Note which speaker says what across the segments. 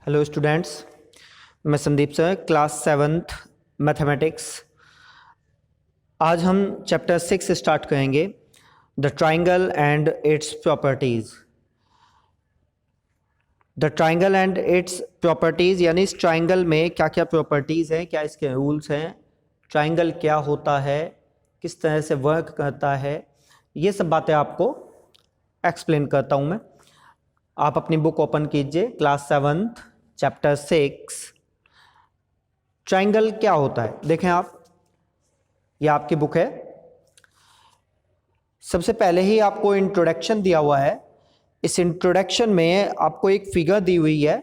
Speaker 1: Hello students, मैं Sandeep sir, class 7th mathematics. आज हम चैप्टर 6 स्टार्ट करेंगे, the triangle and it's properties. The triangle and it's properties यानी इस ट्राइंगल में क्या क्या प्रॉपर्टीज़ हैं, क्या इसके रूल्स हैं, ट्राइंगल क्या होता है, किस तरह से वर्क करता है, ये सब बातें आपको एक्सप्लेन करता हूँ मैं। आप अपनी बुक ओपन कीजिए, क्लास 7th चैप्टर 6। ट्राइंगल क्या होता है देखें आप, ये आपकी बुक है। सबसे पहले ही आपको इंट्रोडक्शन दिया हुआ है। इस इंट्रोडक्शन में आपको एक फिगर दी हुई है।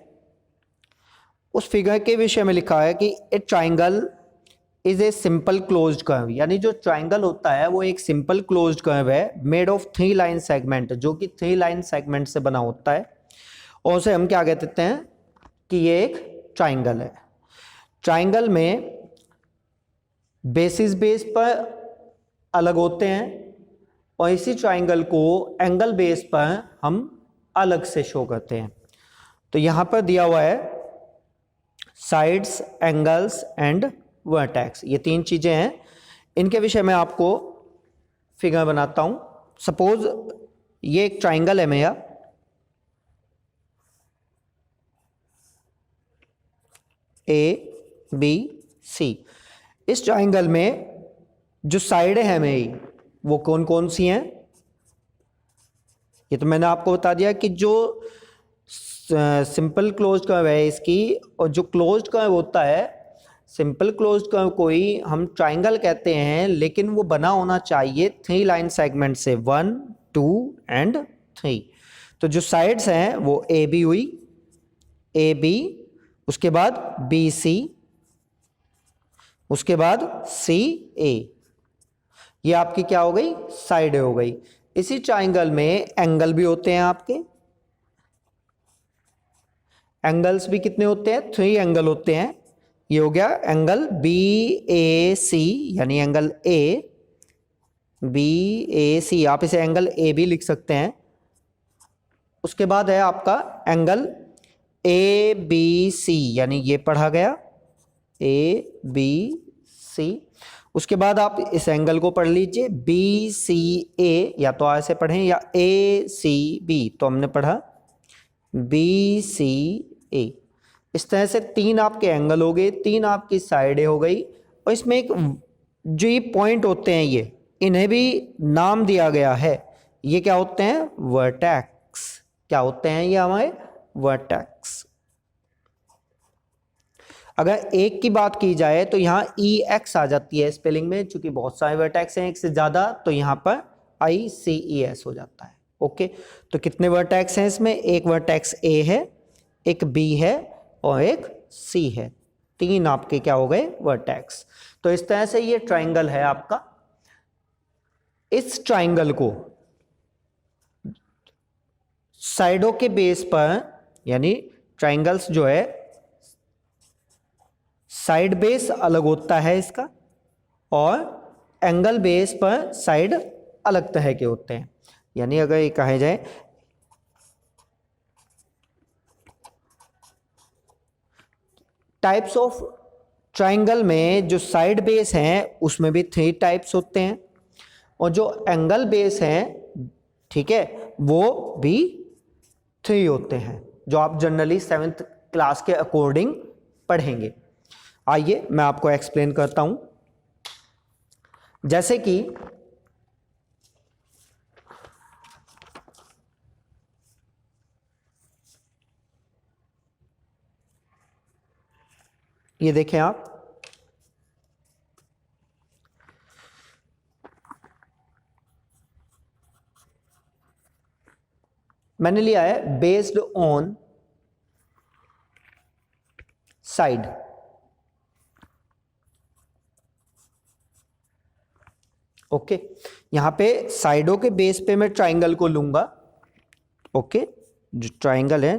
Speaker 1: उस फिगर के विषय में लिखा है कि ए triangle is a simple closed curve, यानी जो ट्राइंगल होता है वो एक सिंपल क्लोज्ड कर्व है, मेड ऑफ 3 लाइन सेगमेंट, जो कि 3 लाइन सेगमेंट से बना होता है। और उसे हम क्या कहते हैं कि ये एक ट्राइंगल है। ट्राइंगल में बेसिस बेस पर अलग होते हैं और इसी ट्राइंगल को एंगल बेस पर हम अलग से शो करते हैं। तो यहां पर दिया हुआ है साइड्स, एंगल्स एंड वर्टेक्स, ये 3 चीजें हैं। इनके विषय में आपको फिगर बनाता हूं। सपोज ये एक ट्राइंगल है मेरा, ए बी सी। इस ट्राइंगल में जो साइडें हैं मेरी वो कौन कौन सी हैं, ये तो मैंने आपको बता दिया कि जो सिंपल क्लोज्ड कर्व है इसकी, और जो क्लोज्ड कर्व होता है, सिंपल क्लोज्ड कर्व को ही हम ट्राइंगल कहते हैं, लेकिन वो बना होना चाहिए 3 लाइन सेगमेंट से, 1, 2 एंड 3। तो जो साइड्स हैं वो ए बी हुई, ए बी, उसके बाद बी सी, उसके बाद सी ए। ये आपकी क्या हो गई, साइड हो गई। इसी ट्राइंगल में एंगल भी होते हैं आपके। एंगल्स भी कितने होते हैं, 3 एंगल होते हैं। ये हो गया एंगल बी ए सी, यानी एंगल ए बी ए सी, आप इसे एंगल ए बी लिख सकते हैं। उसके बाद है आपका एंगल ए बी सी, यानी ये पढ़ा गया ए बी सी। उसके बाद आप इस एंगल को पढ़ लीजिए बी सी ए, या तो ऐसे पढ़ें या ए सी बी, तो हमने पढ़ा बी सी ए। इस तरह से 3 आपके एंगल हो गए, 3 आपकी साइडें हो गई। और इसमें एक जो ये पॉइंट होते हैं, ये इन्हें भी नाम दिया गया है। ये क्या होते हैं, वर्टेक्स। क्या होते हैं ये हमारे, वर्टेक्स। अगर एक की बात की जाए तो यहाँ ई एक्स आ जाती है स्पेलिंग में, चूंकि बहुत सारे वर्टेक्स हैं, एक से ज्यादा, तो यहाँ पर आई सी ई एस हो जाता है। ओके, तो कितने वर्टेक्स हैं इसमें, एक वर्टेक्स ए है, एक बी है और एक सी है। 3 आपके क्या हो गए, वर्टेक्स। तो इस तरह से ये ट्राइंगल है आपका। इस ट्राइंगल को साइडों के बेस पर, यानी ट्राइंगल्स जो है साइड बेस अलग होता है इसका, और एंगल बेस पर साइड अलग तरह के होते हैं। यानी अगर ये कहा जाए टाइप्स ऑफ ट्राइंगल में, जो साइड बेस हैं उसमें भी 3 टाइप्स होते हैं, और जो एंगल बेस हैं, ठीक है, वो भी 3 होते हैं, जो आप जनरली 7th क्लास के अकॉर्डिंग पढ़ेंगे। आइए मैं आपको एक्सप्लेन करता हूं। जैसे कि ये देखें आप, मैंने लिया है बेस्ड ऑन साइड। ओके, यहां पे साइडों के बेस पे मैं ट्राइंगल को लूंगा। ओके, जो ट्राइंगल है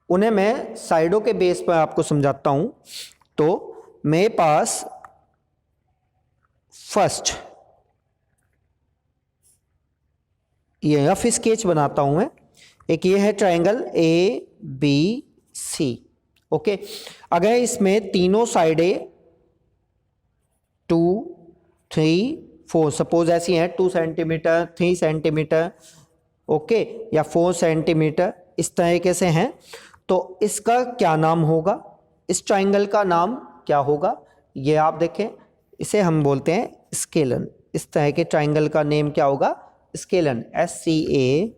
Speaker 1: उन्हें मैं साइडों के बेस पर आपको समझाता हूं। तो मेरे पास फर्स्ट ये रफ स्केच बनाता हूं मैं। एक ये है triangle A B C. Okay, अगर इसमें तीनों साइडें 2 3 4 सपोज ऐसी हैं, 2 सेंटीमीटर 3 सेंटीमीटर ओके, या 4 सेंटीमीटर इस तरीके से हैं, तो इसका क्या नाम होगा, इस ट्राइंगल का नाम क्या होगा? ये आप देखें, इसे हम बोलते हैं स्केलन। इस तरह के ट्राइंगल का नेम क्या होगा? Scalene, SCA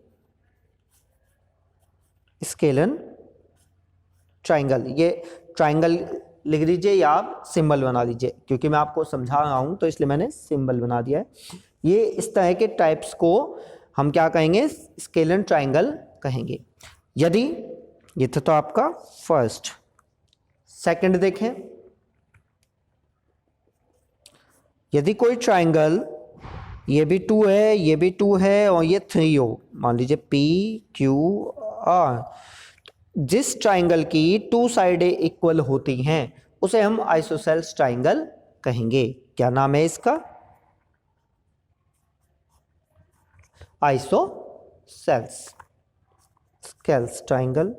Speaker 1: scalene triangle. ये ट्राइंगल लिख लीजिए या आप सिंबल बना लीजिए, क्योंकि मैं आपको समझा रहा हूं तो इसलिए मैंने सिंबल बना दिया है। ये इस तरह के टाइप्स को हम क्या कहेंगे? स्केलन ट्राइंगल कहेंगे। यदि ये तो आपका फर्स्ट। सेकंड देखें, यदि कोई ट्राइंगल ये भी 2 है, ये भी 2 है और ये 3 हो, मान लीजिए PQR, जिस ट्राइंगल की 2 साइडें इक्वल होती हैं उसे हम आइसोसेल्स ट्राइंगल कहेंगे। क्या नाम है इसका? Isosceles scales triangle.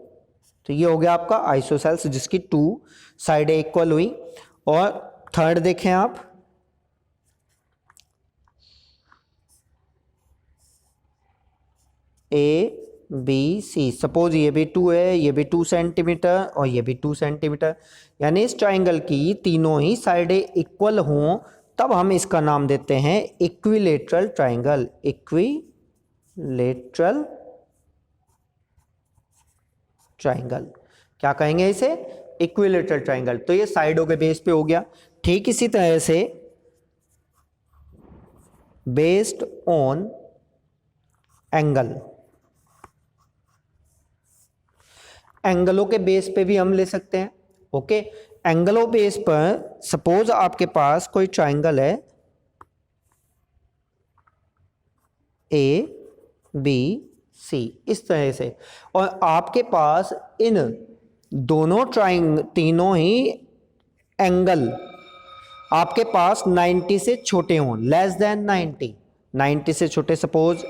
Speaker 1: तो ये हो गया आपका आइसोसेल्स जिसकी 2 साइडें इक्वल हुई। और थर्ड देखें आप, ABC, सपोज ये भी 2 है, ये भी 2 सेंटीमीटर और ये भी 2 सेंटीमीटर, यानी इस ट्राइंगल की तीनों ही साइडें इक्वल हों तब हम इसका नाम देते हैं इक्विलेटरल ट्राइंगल। इक्विलेटरल ट्राइंगल क्या कहेंगे इसे? Equilateral triangle. तो ये साइडों के बेस पे हो गया। ठीक इसी तरह से बेस्ड ऑन एंगल, एंगलों के बेस पे भी हम ले सकते हैं। ओके, एंगलों बेस पर सपोज आपके पास कोई ट्राइंगल है ABC इस तरह से, और आपके पास इन दोनों तीनों ही एंगल आपके पास 90 से छोटे हों, लेस देन 90 से छोटे। सपोज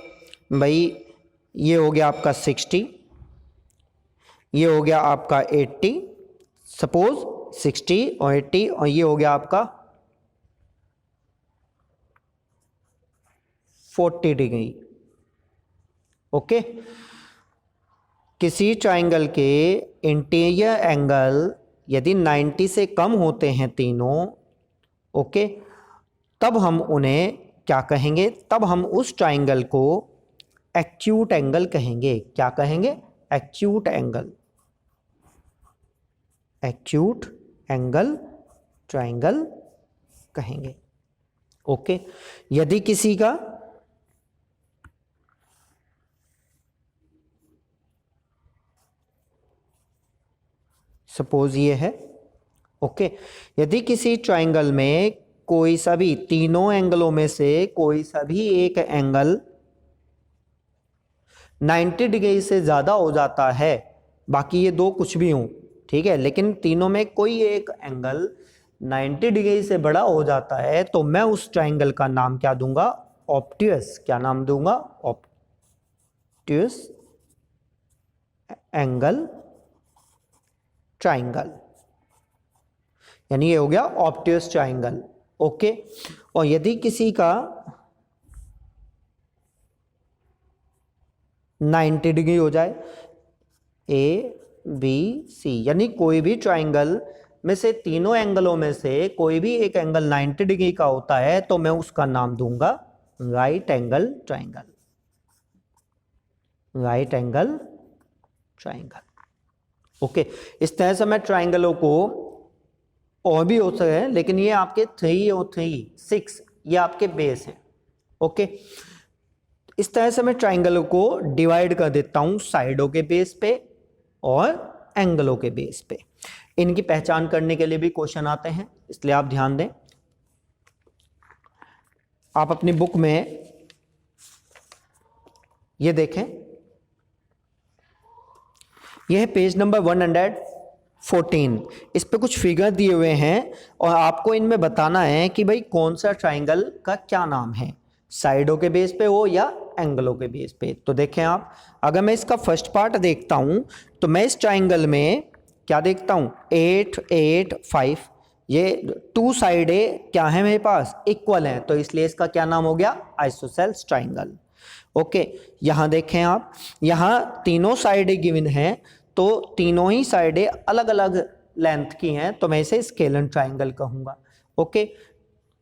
Speaker 1: भाई ये हो गया आपका 60, ये हो गया आपका 80, सपोज 60 और 80, और ये हो गया आपका 40 डिग्री। ओके, किसी ट्राइंगल के इंटीरियर एंगल यदि 90 से कम होते हैं तीनों, ओके, तब हम उन्हें क्या कहेंगे? तब हम उस ट्राइंगल को एक्यूट एंगल कहेंगे। क्या कहेंगे? Acute angle. Acute angle triangle कहेंगे। ओके, यदि किसी का सपोज ये है, ओके, यदि किसी ट्राइंगल में कोई सा भी तीनों एंगलों में से कोई सा भी एक एंगल 90 डिग्री से ज़्यादा हो जाता है, बाकी ये दो कुछ भी हों, ठीक है, लेकिन तीनों में कोई एक एंगल 90 डिग्री से बड़ा हो जाता है, तो मैं उस ट्राइंगल का नाम क्या दूंगा? ऑब्ट्यूस। क्या नाम दूंगा? ऑब्ट्यूस एंगल ट्राइंगल, यानी ये हो गया ऑब्ट्यूस ट्राइंगल। ओके, और यदि किसी का 90 डिग्री हो जाए, ABC, यानी कोई भी ट्राइंगल में से तीनों एंगलों में से कोई भी एक एंगल 90 डिग्री का होता है, तो मैं उसका नाम दूंगा right angle triangle. Right angle triangle. Okay, इस तरह से मैं ट्राइंगलों को और भी हो सकते हैं, लेकिन ये आपके 3 और 3 6 ये आपके बेस हैं। ओके, इस तरह से मैं ट्राइंगलों को डिवाइड कर देता हूं साइडों के बेस पे और एंगलों के बेस पे। इनकी पहचान करने के लिए भी क्वेश्चन आते हैं, इसलिए आप ध्यान दें। आप अपनी बुक में ये देखें, यह है पेज नंबर 114। इस पे कुछ फिगर दिए हुए हैं और आपको इनमें बताना है कि भाई कौन सा ट्राइंगल का क्या नाम है। साइडों के बेस पे हो या एंगलों के बेस पे। तो देखें आप, अगर मैं इसका फर्स्ट पार्ट देखता हूं तो मैं इस ट्राइंगल में क्या देखता हूं, 8 8 5, ये टू साइडें क्या है मेरे पास, इक्वल हैं, तो इसलिए इसका क्या नाम हो गया, आइसोसेल्स ट्राइंगल। ओके, यहां देखें आप, यहां तीनों साइडें गिवन हैं, तो तीनों ही साइडें अलग अलग लेंथ की हैं, तो मैं इसे स्केलन ट्राइंगल कहूंगा। ओके,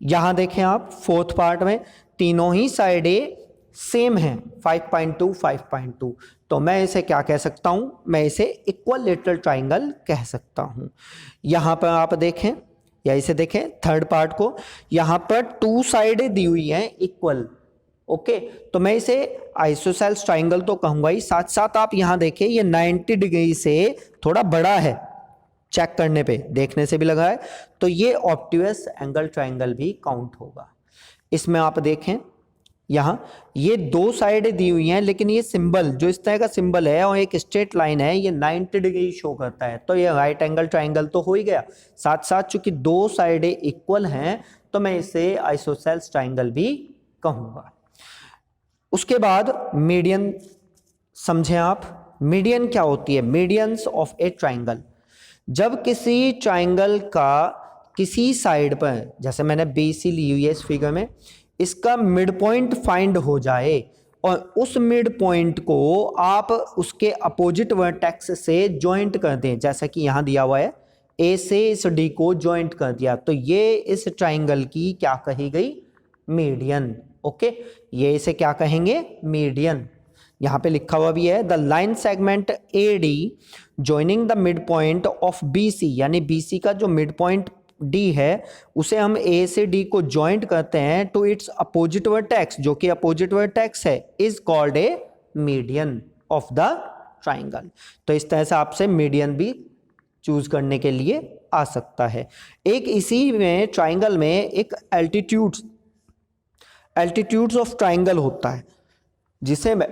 Speaker 1: यहां देखें आप फोर्थ पार्ट में तीनों ही साइडें सेम हैं, 5.2 5.2, तो मैं इसे क्या कह सकता हूं, मैं इसे इक्विलैटरल ट्राइंगल कह सकता हूं। यहां पर आप देखें या इसे देखें थर्ड पार्ट को, यहां पर टू साइडें दी हुई हैं इक्वल। ओके, तो मैं इसे आइसोसेल्स ट्राइंगल तो कहूंगा ही, साथ साथ आप यहां देखें ये 90 डिग्री से थोड़ा बड़ा है, चेक करने पे देखने से भी लगा है, तो ये ऑब्ट्यूस एंगल ट्राइंगल भी काउंट होगा। इसमें आप देखें यहां ये दो साइडें दी हुई हैं, लेकिन ये सिंबल जो इस तरह का सिंबल है और एक स्ट्रेट लाइन है, ये 90 डिग्री शो करता है, तो ये राइट एंगल ट्राइंगल तो हो ही गया। साथ साथ चूंकि दो साइडें इक्वल हैं, तो मैं इसे आइसोसेल्स ट्राइंगल भी कहूंगा। उसके बाद मीडियन समझें आप, मीडियन क्या होती है, मीडियंस ऑफ ए ट्राइंगल। जब किसी ट्राइंगल का किसी साइड पर, जैसे मैंने BC ली हुई है इस फिगर में, इसका मिड पॉइंट फाइंड हो जाए और उस मिड पॉइंट को आप उसके अपोजिट वर्टेक्स से ज्वाइंट कर दें, जैसा कि यहां दिया हुआ है, A से इस D को ज्वाइंट कर दिया, तो ये इस ट्राइंगल की क्या कही गई, मीडियन। ओके, ये इसे क्या कहेंगे, मीडियन। यहां पे लिखा हुआ भी है, the line segment AD joining the mid point of BC, यानी BC का जो मिड पॉइंट D है उसे हम A से D को ज्वाइंट करते हैं टू इट्स अपोजिट वर्टेक्स, जो कि अपोजिट वर्टेक्स है, is called a median of the triangle. तो इस तरह से आपसे मीडियन भी चूज करने के लिए आ सकता है। एक इसी में ट्राइंगल में एक एल्टीट्यूड्स ऑफ ट्राइंगल होता है, जिसे मैं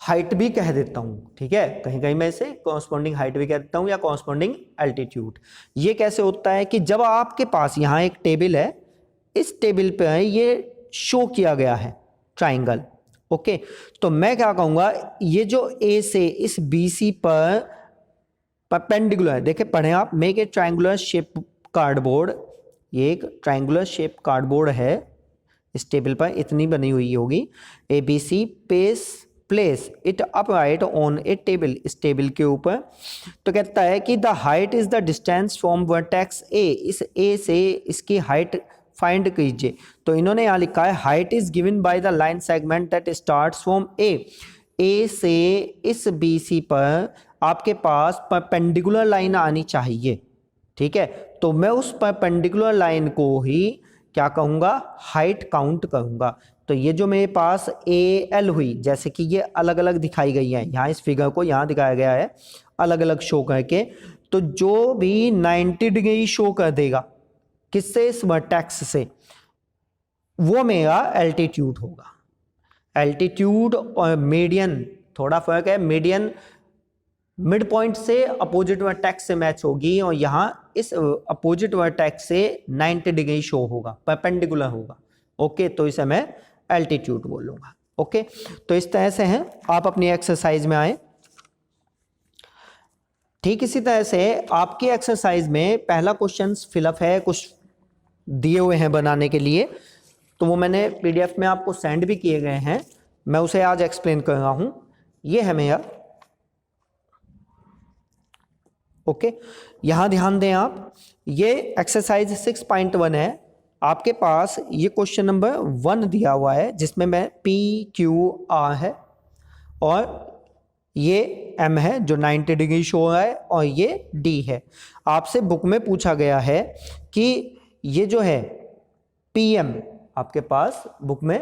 Speaker 1: हाइट भी कह देता हूं, ठीक है, कहीं कहीं मैं इसे कॉरस्पॉन्डिंग हाइट भी कह देता हूं या कॉरस्पॉन्डिंग एल्टीट्यूड। ये कैसे होता है कि जब आपके पास यहां एक टेबल है, इस टेबल पे ये शो किया गया है ट्राइंगल। ओके, तो मैं क्या कहूंगा, ये जो A से इस BC पर परपेंडिकुलर है, देखे पढ़े आप, make a triangular shape cardboard, ये एक ट्राइंगुलर शेप कार्डबोर्ड है, इस टेबल पर इतनी बनी हुई होगी, ABC place it upright on A table, इस टेबल के ऊपर। तो कहता है कि the height is the distance from vertex A, इस A से इसकी हाइट फाइंड कीजिए। तो इन्होंने यहाँ लिखा है, height is given by the line segment that starts from A से इस BC पर आपके पास परपेंडिकुलर लाइन आनी चाहिए, ठीक है, तो मैं उस परपेंडिकुलर लाइन को ही क्या कहूंगा, हाइट काउंट करूंगा। तो ये जो मेरे पास AL हुई, जैसे कि ये अलग अलग दिखाई गई है, यहाँ इस फिगर को यहाँ दिखाया गया है अलग अलग शो करके, तो जो भी 90 डिग्री शो कर देगा किससे, इस वर्टेक्स से, वो मेरा एल्टीट्यूड होगा। एल्टीट्यूड और मीडियन थोड़ा फर्क है, मीडियन मिड पॉइंट से अपोजिट वर्टेक्स से मैच होगी और यहां इस अपोजिट वर्टेक्स से 90 डिग्री शो होगा, परपेंडिकुलर होगा। ओके, तो इसे मैं एल्टीट्यूड बोलूंगा। ओके, तो इस तरह से हैं, आप अपनी एक्सरसाइज में आए। ठीक इसी तरह से आपकी एक्सरसाइज में पहला क्वेश्चन फिलअप है, कुछ दिए हुए हैं बनाने के लिए, तो वो मैंने PDF में आपको सेंड भी किए गए हैं, मैं उसे आज एक्सप्लेन कर रहा हूं। ये है मेरा, ओके, यहां ध्यान दें आप, ये एक्सरसाइज 6.1 है, आपके पास ये क्वेश्चन नंबर 1 दिया हुआ है, जिसमें मैं PQR है और ये M है जो 90 डिग्री शो है और ये D है। आपसे बुक में पूछा गया है कि ये जो है PM, आपके पास बुक में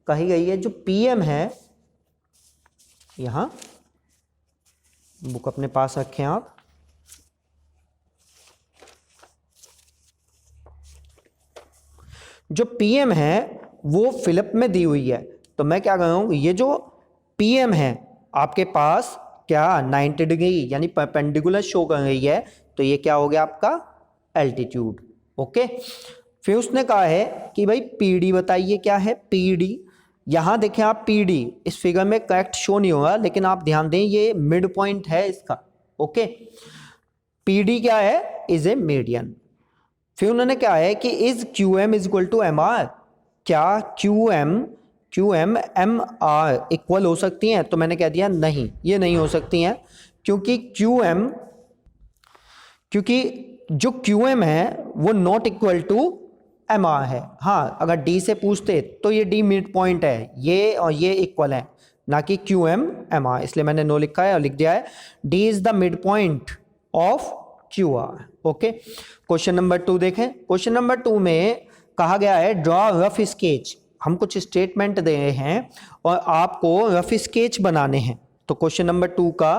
Speaker 1: कही गई है, जो PM है, यहां बुक अपने पास रखें आप, जो PM है वो फिलिप में दी हुई है, तो मैं क्या कहूँ, ये जो PM है आपके पास क्या 90 डिग्री यानी परपेंडिकुलर शो कर रही है, तो ये क्या हो गया आपका एल्टीट्यूड। ओके, फिर उसने कहा है कि भाई पीडी बताइए क्या है पीडी। यहाँ देखें आप पीडी इस फिगर में करेक्ट शो नहीं होगा, लेकिन आप ध्यान दें ये मिड पॉइंट है इसका। ओके, पीडी क्या है, इज ए मीडियन। फिर उन्होंने क्या है कि is Q M is equal to M R, क्या Q M M R equal हो सकती हैं? तो मैंने कह दिया नहीं, ये नहीं हो सकती हैं, क्योंकि क्योंकि जो क्यू एम है वो not equal to M R है। हाँ, अगर डी से पूछते तो ये डी मिड पॉइंट है, ये और ये इक्वल है, ना कि क्यू एम एम आर, इसलिए मैंने नो लिखा है और लिख दिया है D is the mid point of Q R. Okay, question number 2 देखें। क्वेश्चन नंबर 2 में कहा गया है ड्रॉ रफ स्केच। हम कुछ स्टेटमेंट दे रहे हैं और आपको रफ स्केच बनाने हैं। तो क्वेश्चन नंबर 2 का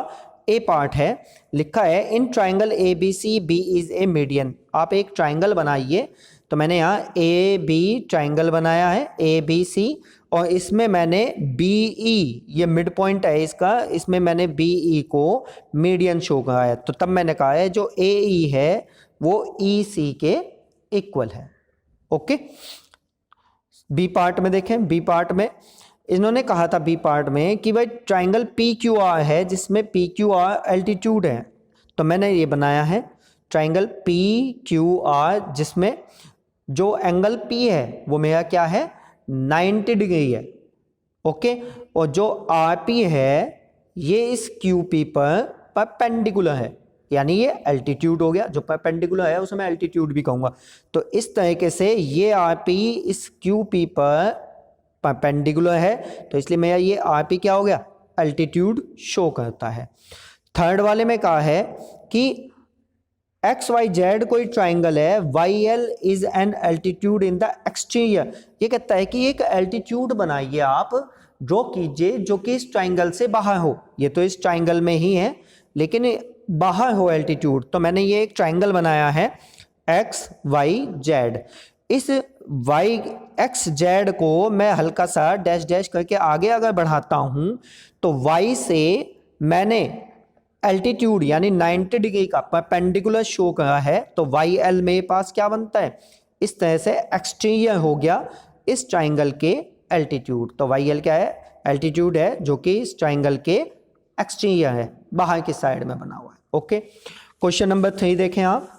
Speaker 1: ए पार्ट है, लिखा है in triangle A B C B is a median. आप एक ट्राइंगल बनाइए। तो मैंने यहाँ ए बी ट्राइंगल बनाया है, ए बी सी, और इसमें मैंने बी ई, ये मिड पॉइंट है इसका, इसमें मैंने बी ई को मीडियन शो करा है। तो तब मैंने कहा है जो ए ई है वो ई सी के इक्वल है। ओके, बी पार्ट में देखें। बी पार्ट में इन्होंने कहा था बी पार्ट में कि भाई ट्राइंगल पी क्यू आर है जिसमें पी क्यू आर एल्टीट्यूड है। तो मैंने ये बनाया है ट्राइंगल पी क्यू आर जिसमें जो एंगल पी है वो मेरा क्या है 90 डिग्री है। ओके, और जो आर पी है ये इस क्यू पी पर परपेंडिकुलर है, यानी ये एल्टीट्यूड हो गया। जो परपेंडिकुलर है उसे मैं एल्टीट्यूड भी कहूँगा। तो इस तरीके से ये आर पी इस क्यू पी पर परपेंडिकुलर है, तो इसलिए मेरा ये आर पी क्या हो गया, एल्टीट्यूड शो करता है। थर्ड वाले में कहा है कि एक्स वाई जेड कोई ट्राइंगल है, Y L is an altitude in the exterior. ये कहता है कि एक एल्टीट्यूड बनाइए, आप ड्रॉ कीजिए जो कि इस ट्राइंगल से बाहर हो। ये तो इस ट्राइंगल में ही है लेकिन बाहर हो एल्टीट्यूड। तो मैंने ये एक ट्राइंगल बनाया है एक्स वाई जेड। इस वाई एक्स जेड को मैं हल्का सा डैश डैश करके आगे अगर बढ़ाता हूं तो वाई से मैंने एल्टीट्यूड यानी 90 डिग्री का परपेंडिकुलर शो करा है। तो वाई एल मेरे पास क्या बनता है, इस तरह से एक्सटीरियर हो गया इस ट्राइंगल के एल्टीट्यूड। तो वाई एल क्या है, एल्टीट्यूड है जो कि इस ट्राइंगल के एक्सटीरियर है, बाहर की साइड में बना हुआ है। ओके, क्वेश्चन नंबर 3 देखें आप।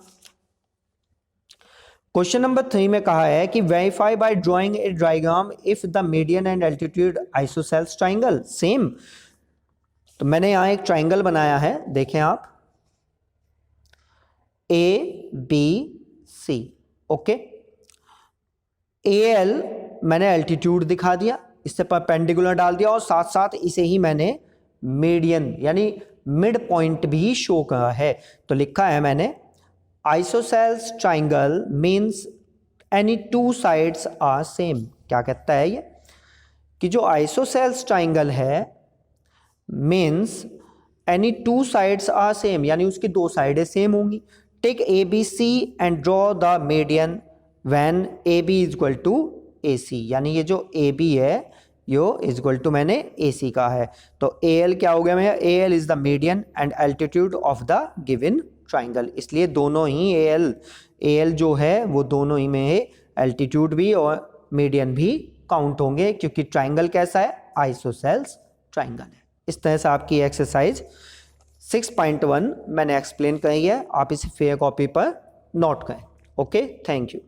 Speaker 1: क्वेश्चन नंबर 3 में कहा है कि verify by drawing a diagram if the median and altitude isosceles triangle same. तो मैंने यहां एक ट्राइंगल बनाया है, देखें आप, A B C. Okay, A L मैंने एल्टीट्यूड दिखा दिया, इससे परपेंडिकुलर डाल दिया और साथ साथ इसे ही मैंने मीडियन यानी मिड पॉइंट भी शो करा है। तो लिखा है मैंने isosceles triangle means any two sides are same. क्या कहता है ये कि जो आइसोसेल्स ट्राइंगल है means any two sides are same, यानी उसकी दो साइडें सेम होंगी। Take A B C and draw the median when A B is equal to A C, यानी ये जो ए बी है यो इज इक्वल टू मैंने ए सी का है। तो ए एल क्या हो गया मेरा, A L is the median and altitude of the given triangle. इसलिए दोनों ही ए एल जो है वो दोनों ही में एल्टीट्यूड भी और मीडियन भी काउंट होंगे, क्योंकि ट्राइंगल कैसा है, आइसोसेल्स ट्राइंगल है। इस तरह से आपकी एक्सरसाइज 6.1 मैंने एक्सप्लेन करी है, आप इसे फेयर कॉपी पर नोट करें। Okay, thank you.